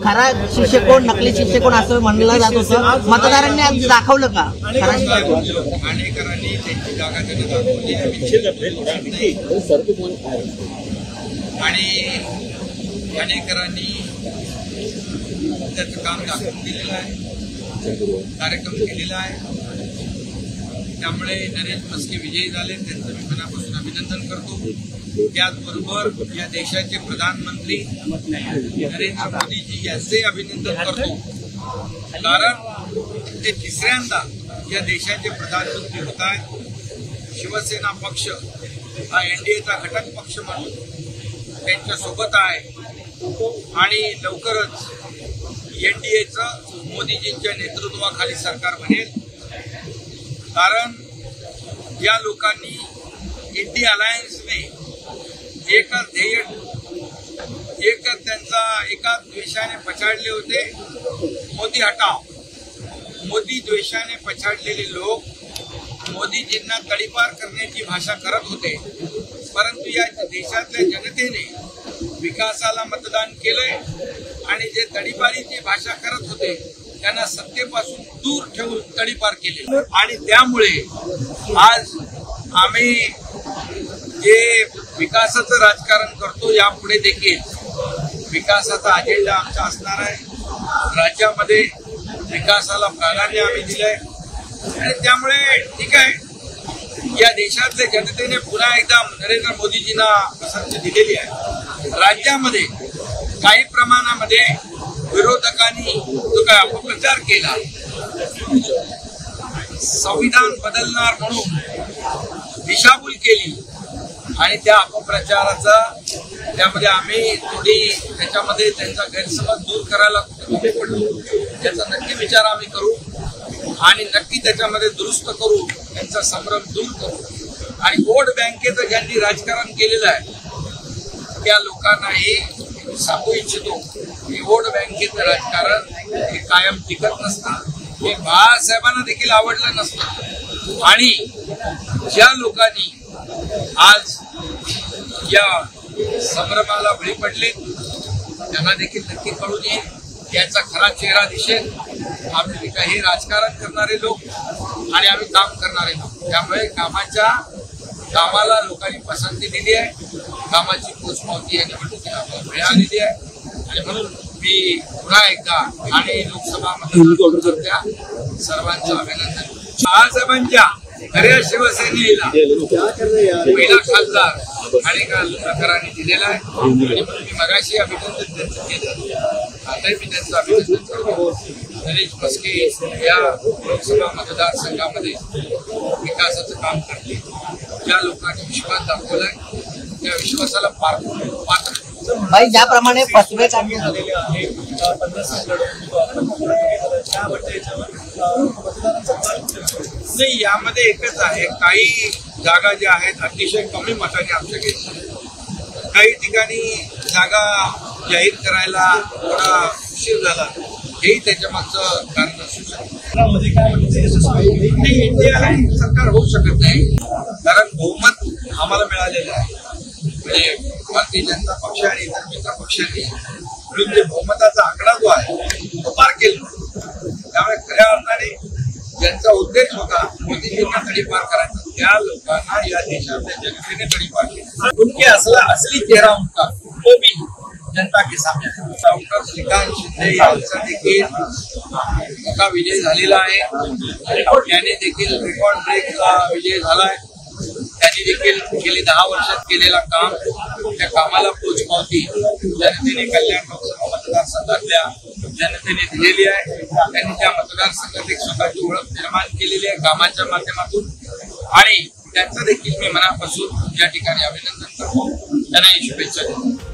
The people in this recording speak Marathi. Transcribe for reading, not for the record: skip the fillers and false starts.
खरा शिष्य कोण नकली शिष्य कोण असं म्हणलं जात होतं, मतदारांनी आज दाखवलं का? ठाणेकरांनी त्यांची जागा त्यांना दाखवली आणि ठाणेकरांनी त्याचं काम दाखवून दिलेलं आहे, कार्यक्रम केलेला आहे. त्यामुळे नरेंद्र म्हस्के विजयी झाले, त्यांचं मी मनापासून अभिनंदन करतो. त्याचबरोबर या देशाचे प्रधानमंत्री नरेंद्र मोदीजी यांचे अभिनंदन करतो, कारण ते तिसऱ्यांदा या देशाचे प्रधानमंत्री होत आहेत. शिवसेना पक्ष हा एनडीएचा घटक पक्ष म्हणून त्यांच्या सोबत आहे आणि लवकरच एनडीएचं मोदीजींच्या नेतृत्वाखाली सरकार बनेल. कारण या लोकांनी इंडिया अलायन्सने एकच ध्येय, एकच त्यांचा एकाच द्वेषाने पछाडले होते, मोदी हटाव. मोदी द्वेषाने पछाडलेले लोक मोदीजींना तडीपार करण्याची भाषा करत होते, परंतु या देशातल्या जनतेने विकासाला मतदान केलंय आणि जे तडीपारीची भाषा करत होते त्यांना सत्तेपासून दूर ठेवून तडीपार केले. आणि त्यामुळे आज आम्ही जे विकासाचं राजकारण करतो, यापुढे देखील विकासाचा अजेंडा आमचा असणार आहे. राज्यामध्ये विकासाला प्राधान्य आम्ही दिलंय आणि त्यामुळे ठीक आहे, या देशातल्या जनतेने पुन्हा एकदा नरेंद्र मोदीजींना पसंती दिलेली आहे. राज्यामध्ये काही प्रमाणामध्ये विरोधकांनी जो काय अपप्रचार केला, संविधान बदलणार म्हणून दिशाभूल केली आणि त्या अपप्रचाराचा त्यामध्ये आम्ही थोडी त्याच्यामध्ये त्यांचा गैरसमज दूर करायला कुठे पडलो, याचा नक्की विचार आम्ही करू आणि नक्की त्याच्यामध्ये दुरुस्त करू, त्यांचा संभ्रम दूर करू. आणि वोट बँकेचं ज्यांनी राजकारण केलेलं आहे त्या लोकांनाही सांगू इच्छितो की वोट बँकेचं राजकारण हे कायम टिकत नसतं, हे बाळासाहेबांना देखील आवडलं नसतं. आणि ज्या लोकांनी आज या संभ्रमाला बळी पडले त्यांना देखील नक्की कळून येईल, याचा खरा चेहरा दिसेल. आम्ही काही राजकारण करणारे लोक आणि आम्ही काम करणारे लोक, त्यामुळे कामाला लोकांनी पसंती दिली आहे, कामाची पोचपावती या निवडणुकीला मिळालेली आहे. आणि म्हणून मी पुन्हा एकदा आणि लोकसभा मतदारसंघातल्या सर्वांचं अभिनंदन. बाळासाहेबांच्या खऱ्या शिवसेनेला पहिला खासदार ठाणेकरांनी दिलेला आहे आणि म्हणून मी मगाशी अभिनंदन त्यांचं केलं, आताही मी त्यांचं अभिनंदन करतो. नरेंद्र म्हस्के या लोकसभा मतदारसंघामध्ये विकासाचं काम करते, ज्या लोकांनी विश्वास दाखवलाय त्या विश्वासाला पात्र. भाई, ज्याप्रमाणे फसवे काढले नाही, यामध्ये एकच आहे, काही जागा ज्या आहेत अतिशय कमी मताने आमच्या घेतल्या, काही ठिकाणी जागा जाहीर करायला थोडा उशीर झाला, हेही त्याच्या मागचं कारण असू शकतं. इंडिया सरकार होऊ शकत नाही, कारण बहुमत आम्हाला मिळालेलं आहे. म्हणजे भारतीय जनता पक्ष आणि इतर मित्र पक्षांनी मिळून जे बहुमताचा आकडा जो आहे तो पार केला. त्यामुळे खऱ्या अर्थाने ज्यांचा उद्देश होता मोदीजींना तडीपार करायचा, त्या लोकांना या देशातल्या जनतेने तडीपार केला. उनके असली चेहरा उनका तो भी जनता के सामने. डॉक्टर श्रीकांत शिंदे यांचा देखील मोठा विजय झालेला आहे, त्याने देखील रेकॉर्ड ब्रेकचा विजय झालाय. त्यांनी देखील गेली 10 वर्षात केलेला काम, त्या कामाला पोचपावती जनतेने कल्याण लोकसभा मतदारसंघातल्या जनतेने दिलेली आहे. त्यांनी त्या मतदारसंघात एक स्वतःची ओळख निर्माण केलेली आहे कामाच्या माध्यमातून आणि त्यांचं देखील मी मनापासून या ठिकाणी अभिनंदन करतो, त्यांनाही शुभेच्छा देतो.